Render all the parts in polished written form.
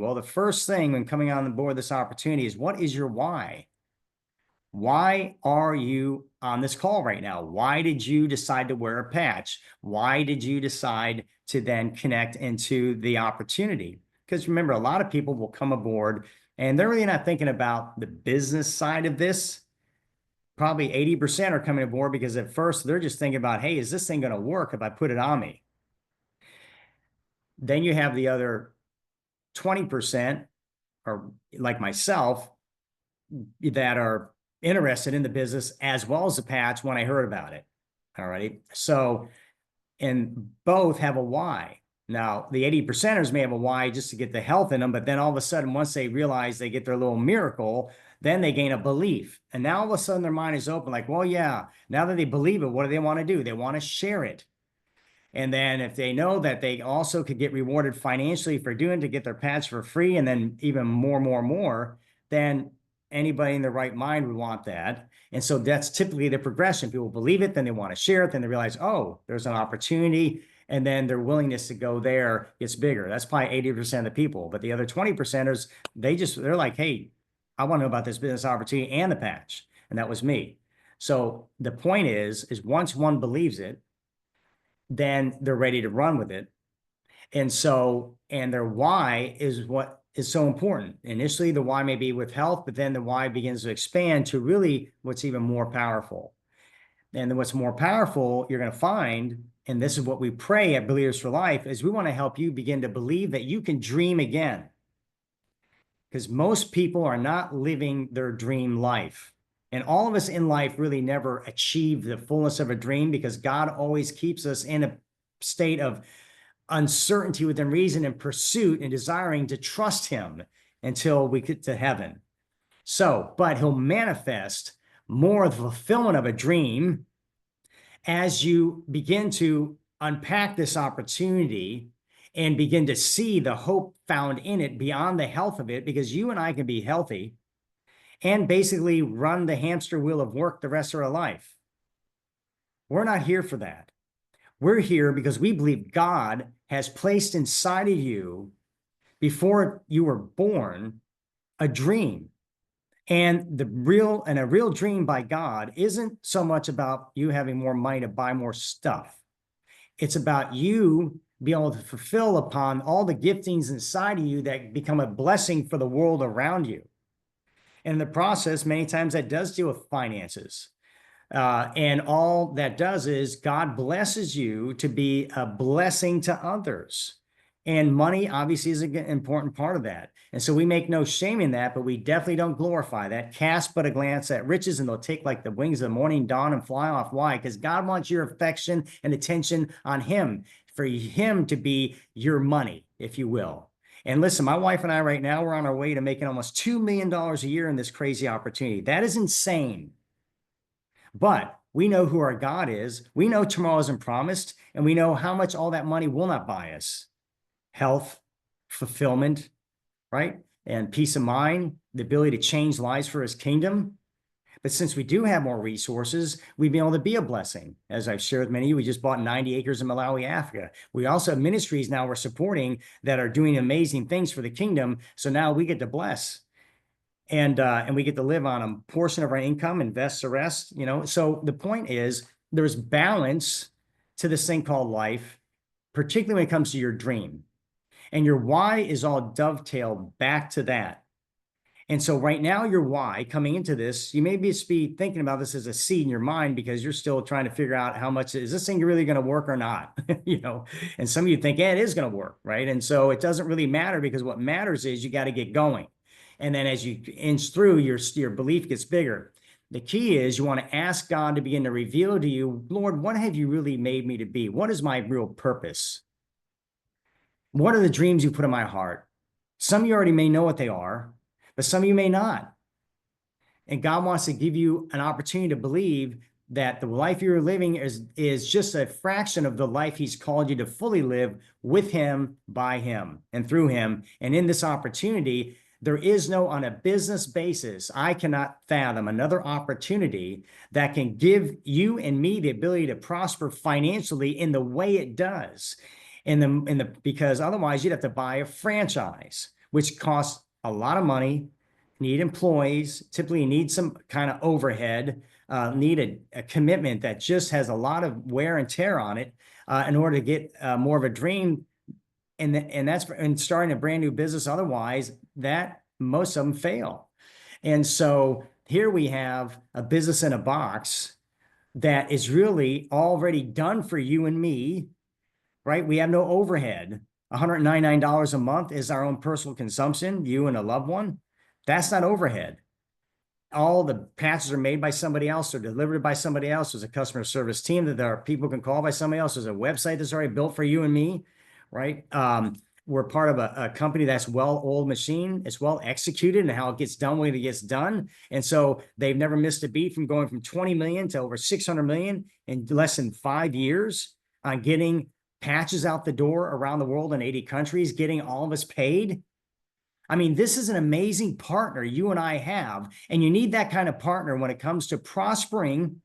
Well, the first thing when coming on board this opportunity is, what is your why? Why are you on this call right now? Why did you decide to wear a patch? Why did you decide to then connect into the opportunity? Because remember, a lot of people will come aboard and they're really not thinking about the business side of this. Probably 80% are coming aboard because at first they're just thinking about, hey, is this thing going to work if I put it on me? Then you have the other 20%, or like myself, that are interested in the business as well as the patch when I heard about it. All right. So, and both have a why. Now, the 80%ers may have a why just to get the health in them, but then all of a sudden, once they realize they get their little miracle, then they gain a belief. And now all of a sudden their mind is open, like, well, yeah, now that they believe it, what do they want to do? They want to share it. And then if they know that they also could get rewarded financially for doing to get their patch for free, and then even more, then anybody in their right mind would want that. And so that's typically the progression. People believe it, then they want to share it, then they realize, oh, there's an opportunity. And then their willingness to go there gets bigger. That's probably 80% of the people. But the other 20%ers, they're like, hey, I want to know about this business opportunity and the patch. And that was me. So the point is once one believes it, then they're ready to run with it. And so, and their why is what is so important. Initially, the why may be with health, but then the why begins to expand to really what's even more powerful. And then what's more powerful, you're going to find, and this is what we pray at Believers for Life, is we want to help you begin to believe that you can dream again. Because most people are not living their dream life. And all of us in life really never achieve the fullness of a dream, because God always keeps us in a state of uncertainty within reason and pursuit and desiring to trust him until we get to heaven. So, but he'll manifest more of the fulfillment of a dream as you begin to unpack this opportunity and begin to see the hope found in it beyond the health of it, because you and I can be healthy and basically run the hamster wheel of work the rest of our life. We're not here for that. We're here because we believe God has placed inside of you, before you were born, a dream. And a real dream by God isn't so much about you having more money to buy more stuff. It's about you being able to fulfill upon all the giftings inside of you that become a blessing for the world around you. And in the process, many times that does deal with finances. And all that does is God blesses you to be a blessing to others. And money obviously is an important part of that. And so we make no shame in that, but we definitely don't glorify that. Cast but a glance at riches, and they'll take like the wings of the morning dawn and fly off. Why? Because God wants your affection and attention on him, for him to be your money, if you will. And listen, my wife and I right now, we're on our way to making almost $2 million a year in this crazy opportunity. That is insane. But we know who our God is. We know tomorrow isn't promised, and we know how much all that money will not buy us. Health, fulfillment, right? And peace of mind, the ability to change lives for his kingdom. But since we do have more resources, we've been able to be a blessing. As I've shared with many of you, we just bought 90 acres in Malawi, Africa. We also have ministries now we're supporting that are doing amazing things for the kingdom. So now we get to bless. And we get to live on a portion of our income, invest the rest, you know. So the point is, there's balance to this thing called life, particularly when it comes to your dream. And your why is all dovetailed back to that. And so right now, your why coming into this, you may be thinking about this as a seed in your mind, because you're still trying to figure out how much is this thing really going to work or not, you know. And some of you think, yeah, it is going to work, right? And so it doesn't really matter, because what matters is you got to get going. And then as you inch through, your belief gets bigger. The key is you want to ask God to begin to reveal to you, Lord, what have you really made me to be? What is my real purpose? What are the dreams you put in my heart? Some of you already may know what they are, but some of you may not. And God wants to give you an opportunity to believe that the life you're living is just a fraction of the life he's called you to fully live with him, by him, and through him. And in this opportunity, there is no, on a business basis, I cannot fathom another opportunity that can give you and me the ability to prosper financially in the way it does. Because otherwise you'd have to buy a franchise, which costs a lot of money, need employees, typically need some kind of overhead, need a commitment that just has a lot of wear and tear on it in order to get more of a dream. And that's and starting a brand new business. Otherwise, that most of them fail. And so here we have a business in a box that is really already done for you and me, right? We have no overhead. $199 a month is our own personal consumption, you and a loved one. That's not overhead. All the patches are made by somebody else or delivered by somebody else. There's a customer service team that there are people can call by somebody else. There's a website that's already built for you and me, right? We're part of a company that's well-oiled machine. It's well executed and how it gets done when it gets done. And so they've never missed a beat from going from 20 million to over 600 million in less than 5 years on getting patches out the door around the world in 80 countries, getting all of us paid. I mean, this is an amazing partner you and I have, and you need that kind of partner when it comes to prospering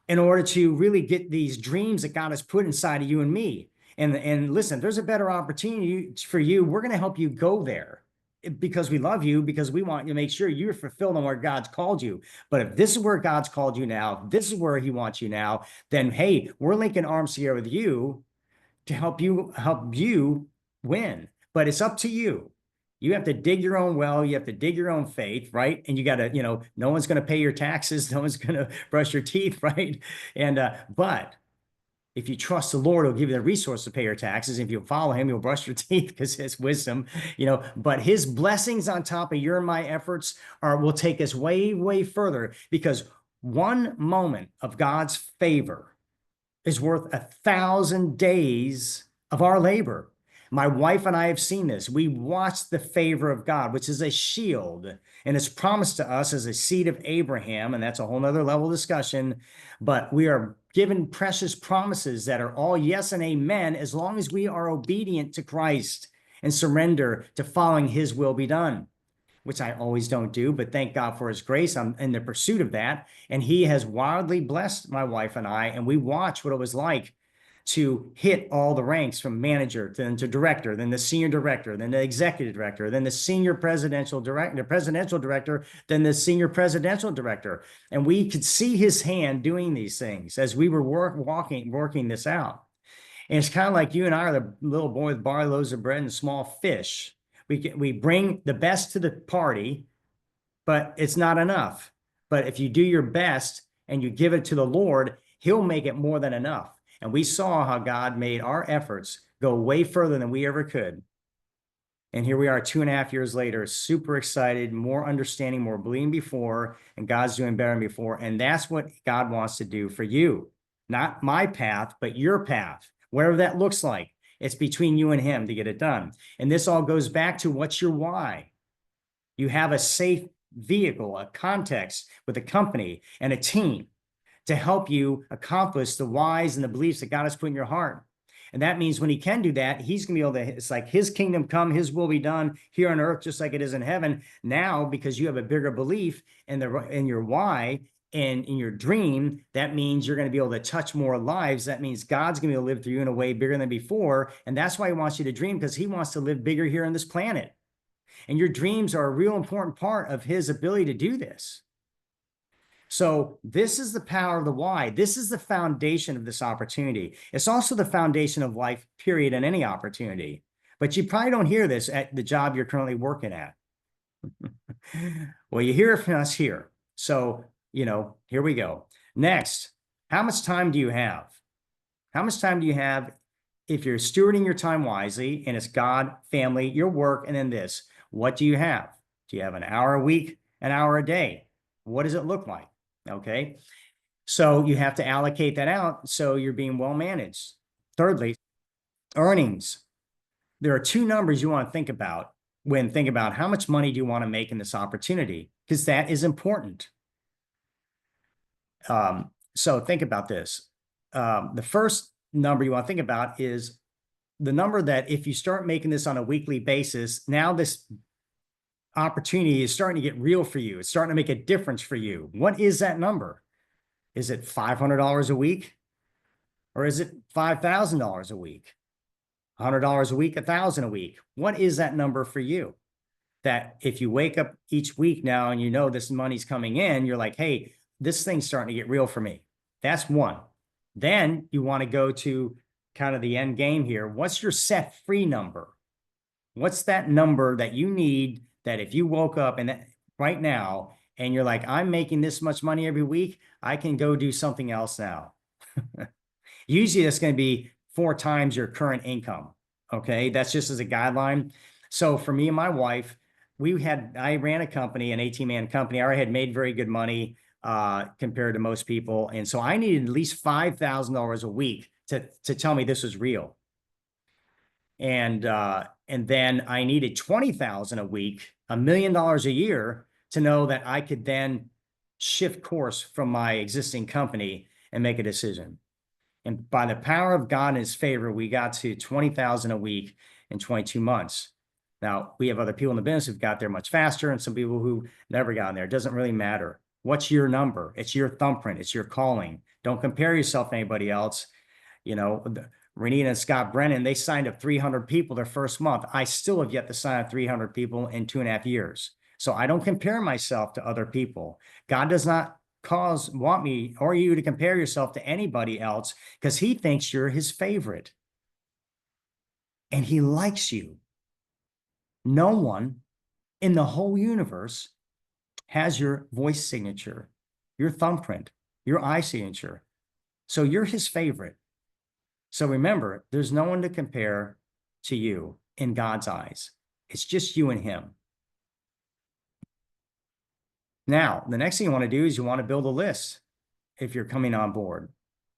in order to really get these dreams that God has put inside of you and me. And listen, there's a better opportunity for you. We're going to help you go there because we love you, because we want you to make sure you're fulfilled on where God's called you. But if this is where God's called you now, if this is where he wants you now, then hey, we're linking arms together with you to help you win. But it's up to you. You have to dig your own well. You have to dig your own faith, right? And you got to, no one's going to pay your taxes. No one's going to brush your teeth, right? And, but if you trust the Lord, he'll give you the resource to pay your taxes. If you follow him, you'll brush your teeth because his wisdom, but his blessings on top of your and my efforts will take us way, way further, because one moment of God's favor is worth 1,000 days of our labor. My wife and I have seen this. We watched the favor of God, which is a shield, and it's promised to us as a seed of Abraham, and that's a whole nother level of discussion. But we are given precious promises that are all yes and amen as long as we are obedient to Christ and surrender to following his will be done, which I always don't do, but thank God for his grace. I'm in the pursuit of that. And he has wildly blessed my wife and I, and we watched what it was like to hit all the ranks from manager then to director, then the senior director, then the executive director, then the senior presidential director, then the senior presidential director. And we could see his hand doing these things as we were working this out. And it's kind of like you and I are the little boy with barley loaves of bread and small fish. We bring the best to the party, but it's not enough. But if you do your best and you give it to the Lord, he'll make it more than enough. And we saw how God made our efforts go way further than we ever could. And here we are 2.5 years later, super excited, more understanding, more believing before, and God's doing better than before. And that's what God wants to do for you. Not my path, but your path, wherever that looks like. It's between you and him to get it done. And this all goes back to what's your why. You have a safe vehicle, a context with a company and a team to help you accomplish the whys and the beliefs that God has put in your heart. And that means when he can do that, he's going to be able to, it's like his kingdom come, his will be done here on earth, just like it is in heaven. Now, because you have a bigger belief in your why and in your dream, that means you're going to be able to touch more lives. That means God's going to be able to live through you in a way bigger than before. And that's why he wants you to dream, because he wants to live bigger here on this planet. And your dreams are a real important part of his ability to do this. So this is the power of the why. This is the foundation of this opportunity. It's also the foundation of life, period, in any opportunity. But you probably don't hear this at the job you're currently working at. Well, you hear it from us here. So, here we go. Next, how much time do you have? How much time do you have if you're stewarding your time wisely, and it's God, family, your work, and then this? What do you have? Do you have an hour a week, an hour a day? What does it look like? Okay. So you have to allocate that out so you're being well managed. Thirdly, earnings. There are two numbers you want to think about when thinking about how much money do you want to make in this opportunity, because that is important. So think about this. The first number you want to think about is the number that if you start making this on a weekly basis, now this opportunity is starting to get real for you. It's starting to make a difference for you. What is that number? Is it $500 a week? Or is it $5,000 a week? $100 a week, 1,000 a week. What is that number for you? That if you wake up each week now and you know this money's coming in, you're like, hey, this thing's starting to get real for me. That's one. Then you want to go to kind of the end game here. What's your set free number? What's that number that you need that if you woke up and right now and you're like, I'm making this much money every week, I can go do something else now. Usually that's going to be 4 times your current income. Okay. That's just as a guideline. So for me and my wife, I ran a company, an 18-man company. I already had made very good money compared to most people. And so I needed at least $5,000 a week to tell me this was real. And then I needed 20,000 a week, $1 million a year to know that I could then shift course from my existing company and make a decision. And by the power of God and his favor, we got to 20,000 a week in 22 months. Now, we have other people in the business who've got there much faster and some people who never got in there. It doesn't really matter. What's your number? It's your thumbprint. It's your calling. Don't compare yourself to anybody else. You know, Renita and Scott Brennan, they signed up 300 people their first month. I still have yet to sign up 300 people in 2.5 years. So I don't compare myself to other people. God does not want me or you to compare yourself to anybody else because he thinks you're his favorite. And he likes you. No one in the whole universe has your voice signature, your thumbprint, your eye signature. So you're his favorite. So remember, there's no one to compare to you in God's eyes. It's just you and him. Now, the next thing you want to do is you want to build a list if you're coming on board.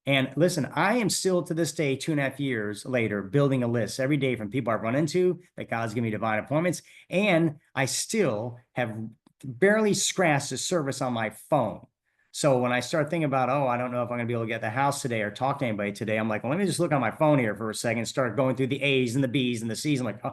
And listen, I am still to this day, 2.5 years later, building a list every day from people I've run into that God's given me divine appointments. And I still have barely scratched the surface on my phone. So when I start thinking about, oh, I don't know if I'm going to be able to get the house today or talk to anybody today, I'm like, well, let me just look on my phone here for a second, start going through the A's and the B's and the C's. I'm like,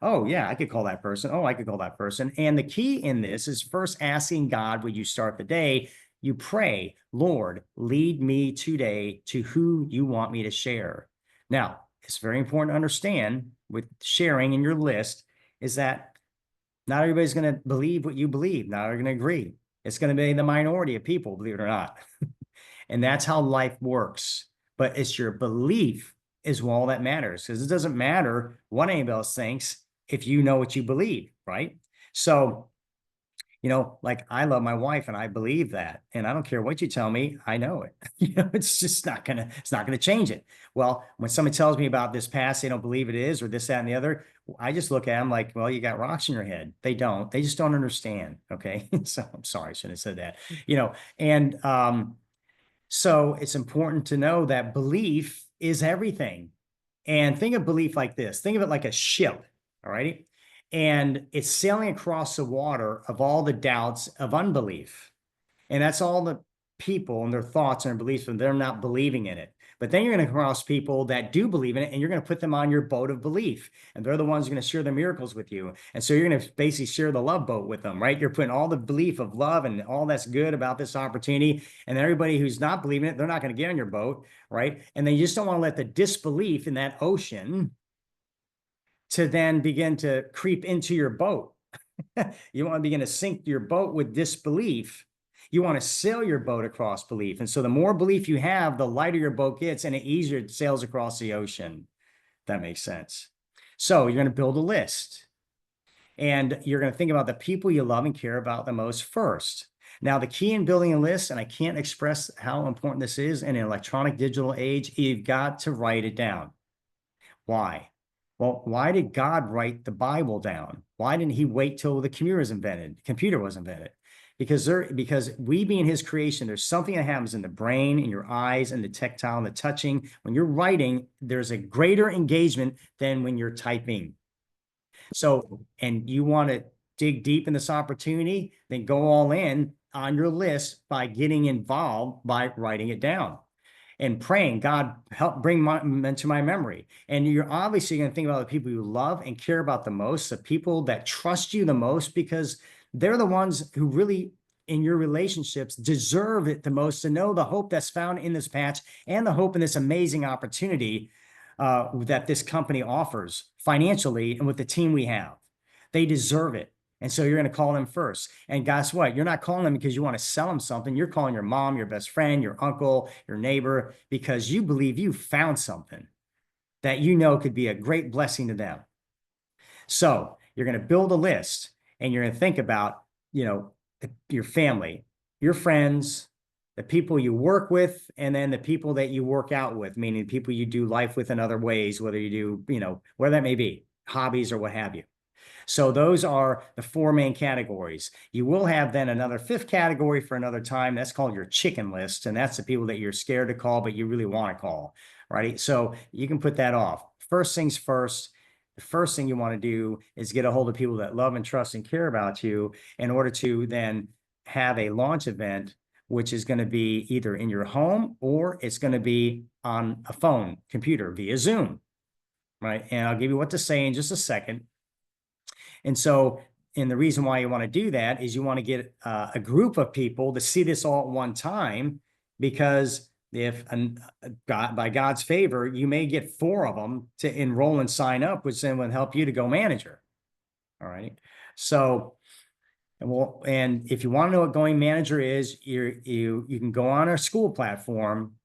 oh yeah, I could call that person. Oh, I could call that person. And the key in this is first asking God, when you start the day, you pray, Lord, lead me today to who you want me to share. Now, it's very important to understand with sharing in your list is that not everybody's going to believe what you believe. Not everybody's going to agree. It's going to be the minority of people, believe it or not. And that's how life works. But it's your belief is all that matters, because it doesn't matter what anybody else thinks if you know what you believe, right? So, you know, like I love my wife and I believe that, and I don't care what you tell me, I know it. You know, it's just not gonna change it. Well, when somebody tells me about this past, they don't believe it is, or this, that, and the other, I just look at them like, well, you got rocks in your head. They don't. They just don't understand. Okay. So I'm sorry, I shouldn't have said that. You know, and so it's important to know that belief is everything. And think of belief like this. Think of it like a ship. All righty. And it's sailing across the water of all the doubts of unbelief. And that's all the people and their thoughts and their beliefs, and they're not believing in it. But then you're going to come across people that do believe in it, and you're going to put them on your boat of belief. And they're the ones who are going to share their miracles with you. And so you're going to basically share the love boat with them, right? You're putting all the belief of love and all that's good about this opportunity. And everybody who's not believing it, they're not going to get on your boat, right? And then you just don't want to let the disbelief in that ocean to then begin to creep into your boat. You want to begin to sink your boat with disbelief. You want to sail your boat across belief. And so the more belief you have, the lighter your boat gets and the easier it sails across the ocean. That makes sense. So you're going to build a list. And you're going to think about the people you love and care about the most first. Now, the key in building a list, and I can't express how important this is in an electronic digital age, you've got to write it down. Why? Well, why did God write the Bible down? Why didn't he wait till the computer was invented? Because we being his creation, there's something that happens in the brain, in your eyes, and the tactile and the touching. When you're writing, there's a greater engagement than when you're typing. So, and you want to dig deep in this opportunity, then go all in on your list by getting involved by writing it down. And praying, God, help bring them to my memory. And you're obviously going to think about the people you love and care about the most, the people that trust you the most, because they're the ones who really, in your relationships, deserve it the most to know the hope that's found in this patch and the hope in this amazing opportunity that this company offers financially and with the team we have. They deserve it. And so you're going to call them first. And guess what? You're not calling them because you want to sell them something. You're calling your mom, your best friend, your uncle, your neighbor, because you believe you found something that you know could be a great blessing to them. So you're going to build a list and you're going to think about, your family, your friends, the people you work with, and then the people that you work out with, meaning people you do life with in other ways, whether you do, whatever that may be, hobbies or what have you. So those are the four main categories. You will have then another fifth category for another time. That's called your chicken list. And that's the people that you're scared to call, but you really want to call, right? So you can put that off. First things first, the first thing you want to do is get a hold of people that love and trust and care about you in order to then have a launch event, which is going to be either in your home or it's going to be on a phone, computer via Zoom, right? And I'll give you what to say in just a second. And so, and the reason why you want to do that is you want to get a group of people to see this all at one time, because if by God's favor, you may get 4 of them to enroll and sign up, which then will help you to go manager. All right. So, and if you want to know what going manager is, you can go on our school platform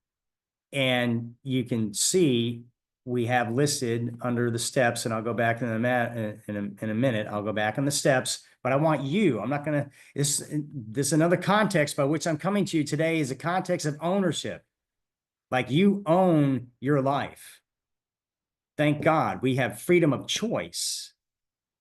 and you can see we have listed under the steps, and I'll go back in a minute. I'll go back on the steps, but I want you, I'm not going to, this another context by which I'm coming to you today is a context of ownership. Like you own your life. Thank God we have freedom of choice.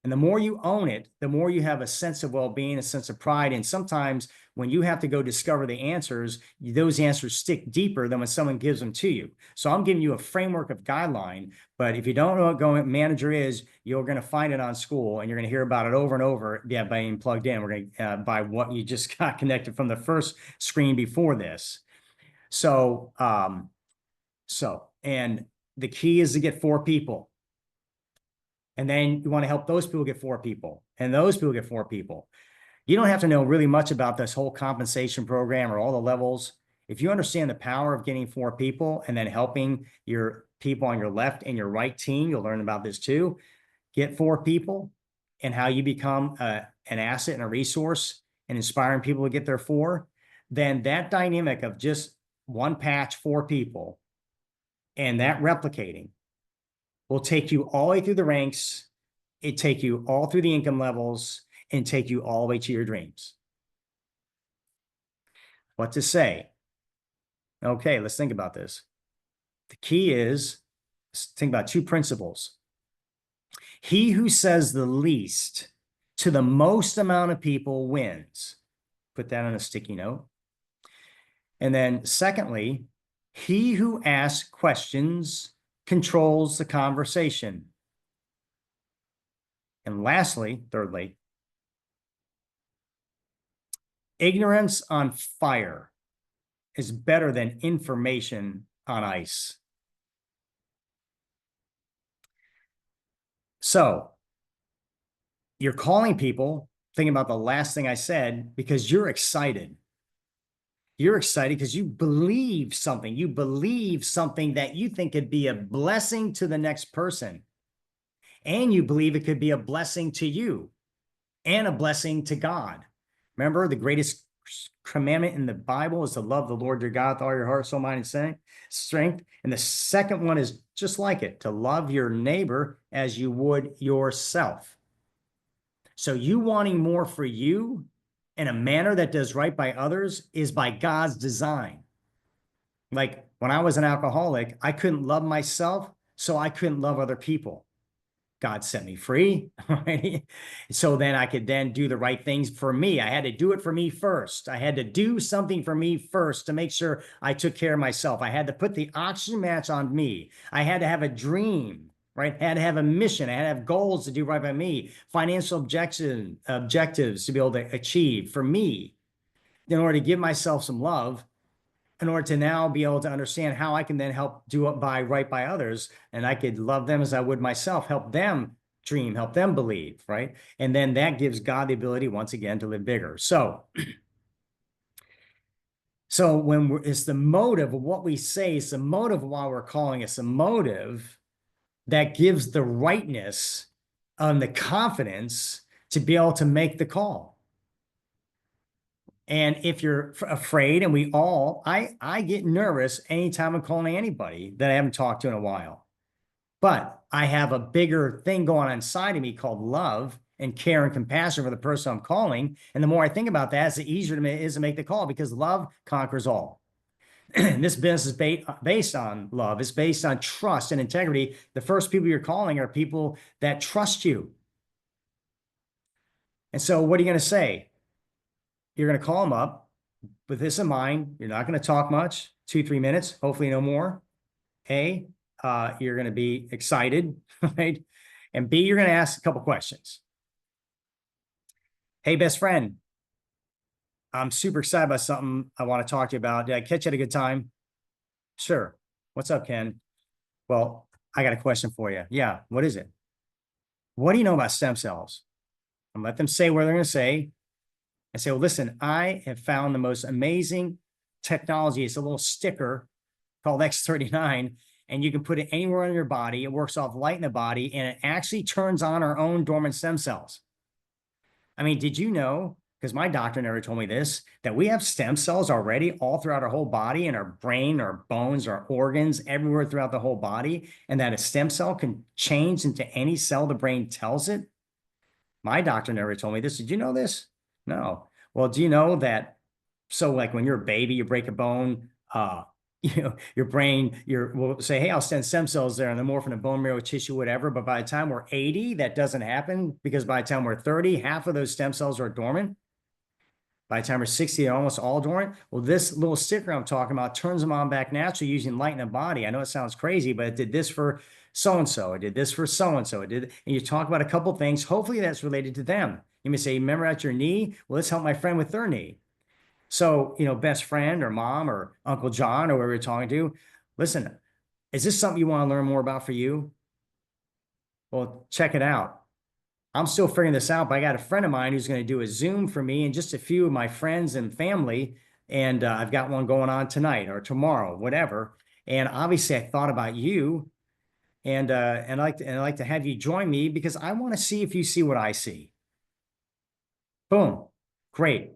And the more you own it, the more you have a sense of well-being, a sense of pride. And sometimes when you have to go discover the answers, those answers stick deeper than when someone gives them to you. So I'm giving you a framework of guideline, but if you don't know what going manager is, you're going to find it on school and you're going to hear about it over and over by being plugged in. We're going to, by what you just got connected from the first screen before this. So, and the key is to get 4 people. And then you want to help those people get 4 people, and those people get 4 people. You don't have to know really much about this whole compensation program or all the levels. If you understand the power of getting 4 people and then helping your people on your left and your right team, you'll learn about this too. Get 4 people and how you become an asset and a resource and inspiring people to get their 4. Then that dynamic of just one patch, 4 people, and that replicating will take you all the way through the ranks. It take you all through the income levels and take you all the way to your dreams. What to say? Okay, let's think about this. The key is, think about 2 principles. He who says the least to the most amount of people wins. Put that on a sticky note. And then secondly, he who asks questions controls the conversation. And lastly, thirdly, ignorance on fire is better than information on ice. So you're calling people, thinking about the last thing I said, because you're excited. You're excited because you believe something. You believe something that you think could be a blessing to the next person. And you believe it could be a blessing to you and a blessing to God. Remember, the greatest commandment in the Bible is to love the Lord your God with all your heart, soul, mind, and strength. And the second one is just like it, to love your neighbor as you would yourself. So you wanting more for you in a manner that does right by others is by God's design. Like when I was an alcoholic, I couldn't love myself, so I couldn't love other people. God set me free, right? So then I could then do the right things for me. I had to do it for me first. I had to do something for me first to make sure I took care of myself. I had to put the oxygen mask on me. I had to have a dream, right? I had to have a mission. I had to have goals to do right by me, financial objectives to be able to achieve for me in order to give myself some love, in order to now be able to understand how I can then help do it right by others. And I could love them as I would myself, help them dream, help them believe, right? And then that gives God the ability, once again, to live bigger. So when it's the motive of what we say, it's the motive of why we're calling, it's the motive that gives the rightness and the confidence to be able to make the call. And if you're afraid, and I get nervous anytime I'm calling anybody that I haven't talked to in a while. But I have a bigger thing going on inside of me called love and care and compassion for the person I'm calling. And the more I think about that, the easier it is to make the call, because love conquers all. This business is based on love. It's based on trust and integrity. The first people you're calling are people that trust you. And so what are you going to say? You're going to call them up with this in mind. You're not going to talk much, 2-3 minutes, hopefully no more. A, you're going to be excited, right? And B, you're going to ask a couple questions. Hey, best friend, I'm super excited about something I want to talk to you about. Did I catch you at a good time? Sure. What's up, Ken? Well, I got a question for you. Yeah, what is it? What do you know about stem cells? And let them say what they're going to say. And say, well, listen, I have found the most amazing technology. It's a little sticker called X39, and you can put it anywhere in your body. It works off light in the body, and it actually turns on our own dormant stem cells. I mean, did you know, because my doctor never told me this, that we have stem cells already all throughout our whole body, in our brain, our bones, our organs, everywhere throughout the whole body, and that a stem cell can change into any cell the brain tells it? My doctor never told me this. Did you know this? No. Well, do you know that? So like when you're a baby, you break a bone, your brain, will say, hey, I'll send stem cells there, and they're more from the bone marrow tissue, whatever. But by the time we're 80, that doesn't happen, because by the time we're 30, half of those stem cells are dormant. By the time we're 60, they're almost all dormant. Well, this little sticker I'm talking about turns them on back naturally using light in the body. I know it sounds crazy, but it did this for so-and-so. It did this for so-and-so. It did, and you talk about a couple things. Hopefully that's related to them. You may say, remember at your knee? Well, let's help my friend with their knee. So, best friend or mom or Uncle John or whoever you're talking to, listen, is this something you want to learn more about for you? Well, check it out. I'm still figuring this out, but I got a friend of mine who's going to do a Zoom for me and just a few of my friends and family. And I've got one going on tonight or tomorrow, whatever. And obviously I thought about you, and I'd like to have you join me, because I want to see if you see what I see. Boom. Great.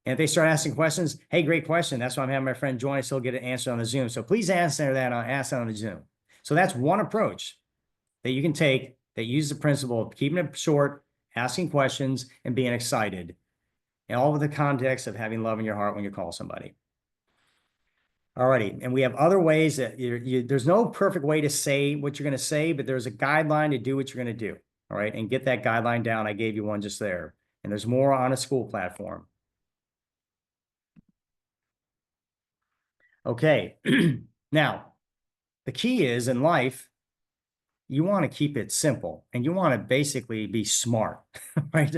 And if they start asking questions, hey, great question. That's why I'm having my friend join us. He'll get an answer on the Zoom. So please answer that on the Zoom. So that's one approach that you can take that uses the principle of keeping it short, asking questions, and being excited. And all with the context of having love in your heart when you call somebody. All righty. And we have other ways that there's no perfect way to say what you're going to say, but there's a guideline to do what you're going to do. All right. And get that guideline down. I gave you one just there. And there's more on a school platform. Okay. Now, the key is in life, you want to keep it simple, and you want to basically be smart, right?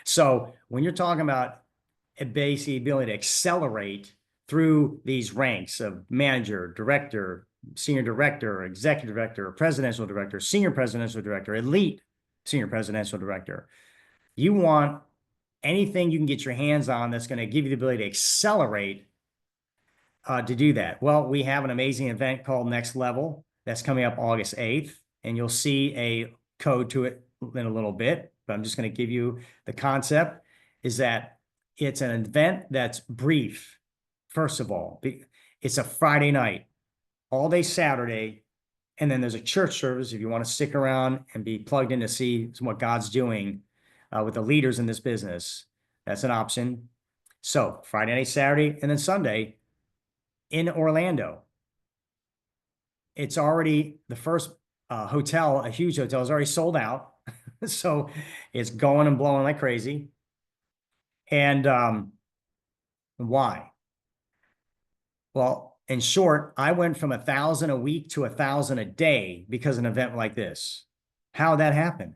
So when you're talking about basically ability to accelerate through these ranks of manager, director, senior director, executive director, presidential director, senior presidential director, elite senior presidential director, you want anything you can get your hands on that's going to give you the ability to accelerate to do that. Well, we have an amazing event called Next Level that's coming up August 8th, and you'll see a code to it in a little bit, but I'm just going to give you the concept is that it's an event that's brief. First of all, it's a Friday night, all day Saturday, and then there's a church service if you want to stick around and be plugged in to see what God's doing with the leaders in this business. That's an option. So Friday night, Saturday, and then Sunday in Orlando. It's already the first hotel, a huge hotel, is already sold out. So it's going and blowing like crazy. And why? Well, in short, I went from 1,000 a week to 1,000 a day because of an event like this. How'd that happen?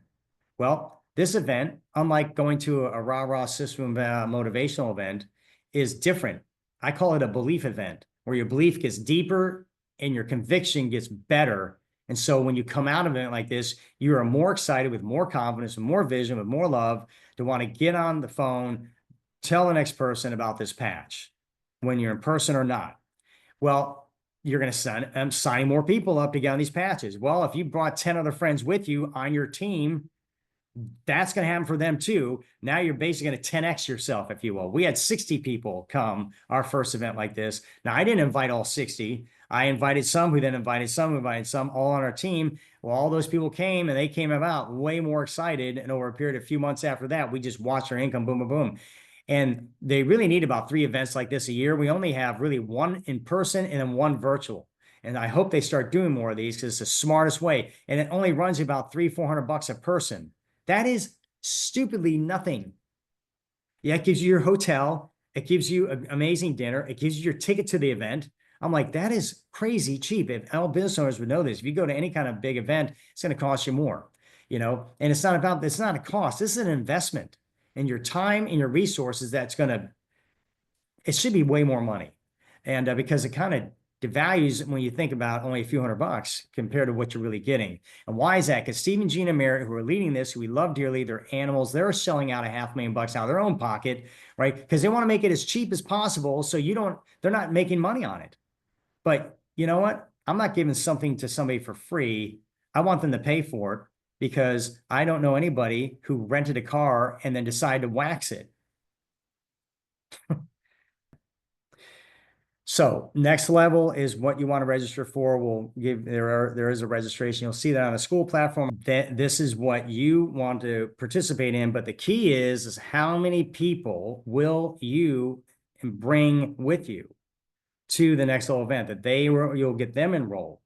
Well, this event, unlike going to a rah-rah system motivational event, is different. I call it a belief event, where your belief gets deeper and your conviction gets better. And so when you come out of an event like this, you are more excited, with more confidence, with more vision, with more love, to want to get on the phone, tell the next person about this patch, when you're in person or not. Well, you're going to sign more people up to get on these patches. Well, if you brought 10 other friends with you on your team, that's going to happen for them too. Now you're basically going to 10x yourself, if you will. We had 60 people come our first event like this. Now, I didn't invite all 60. I invited some, who then invited some, who invited some, all on our team. Well, all those people came, and they came about way more excited. And over a period of a few months after that, we just watched our income boom, boom, boom. And they really need about 3 events like this a year. We only have really 1 in person and then 1 virtual. And I hope they start doing more of these, because it's the smartest way. And it only runs you about $300-400 a person. That is stupidly nothing. Yeah, it gives you your hotel. It gives you an amazing dinner. It gives you your ticket to the event. I'm like, that is crazy cheap. If all business owners would know this, if you go to any kind of big event, it's going to cost you more, and it's not a cost. This is an investment in your time and your resources. It should be way more money. And because it kind of devalues when you think about only a few $100 compared to what you're really getting. And why is that? Because Stephen, Gene, and Mary, who are leading this, who we love dearly, they're animals. They're selling out $500,000 out of their own pocket, right? Because they want to make it as cheap as possible, so they're not making money on it. But you know what? I'm not giving something to somebody for free. I want them to pay for it, because I don't know anybody who rented a car and then decided to wax it. So next level is what you want to register for. There is a registration. You'll see that on the school platform. This is what you want to participate in. But the key is how many people will you bring with you to the next level event, you'll get them enrolled.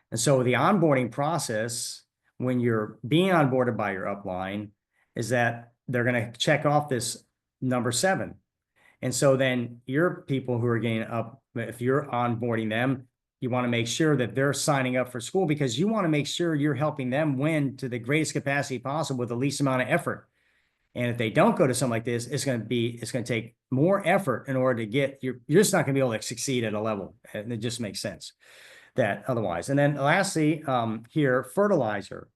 And so the onboarding process, when you're being onboarded by your upline, is that they're going to check off this number 7. And so then your people who are getting up, if you're onboarding them, you want to make sure that they're signing up for school, because you want to make sure you're helping them win to the greatest capacity possible with the least amount of effort. And if they don't go to something like this, it's going to take more effort in order to you're just not going to be able to succeed at a level. And it just makes sense that otherwise. And then lastly, here, fertilizer.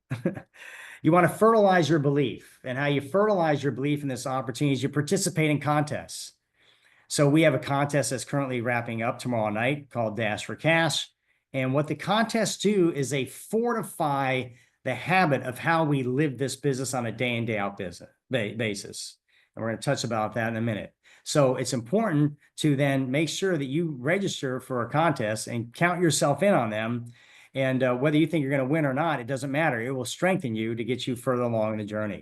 You want to fertilize your belief, and how you fertilize your belief in this opportunity is you participate in contests. So we have a contest that's currently wrapping up tomorrow night called Dash for Cash. And what the contests do is they fortify the habit of how we live this business on a day in, day out basis. And we're going to touch about that in a minute. So it's important to then make sure that you register for a contest and count yourself in on them. And whether you think you're going to win or not, it doesn't matter. It will strengthen you to get you further along in the journey.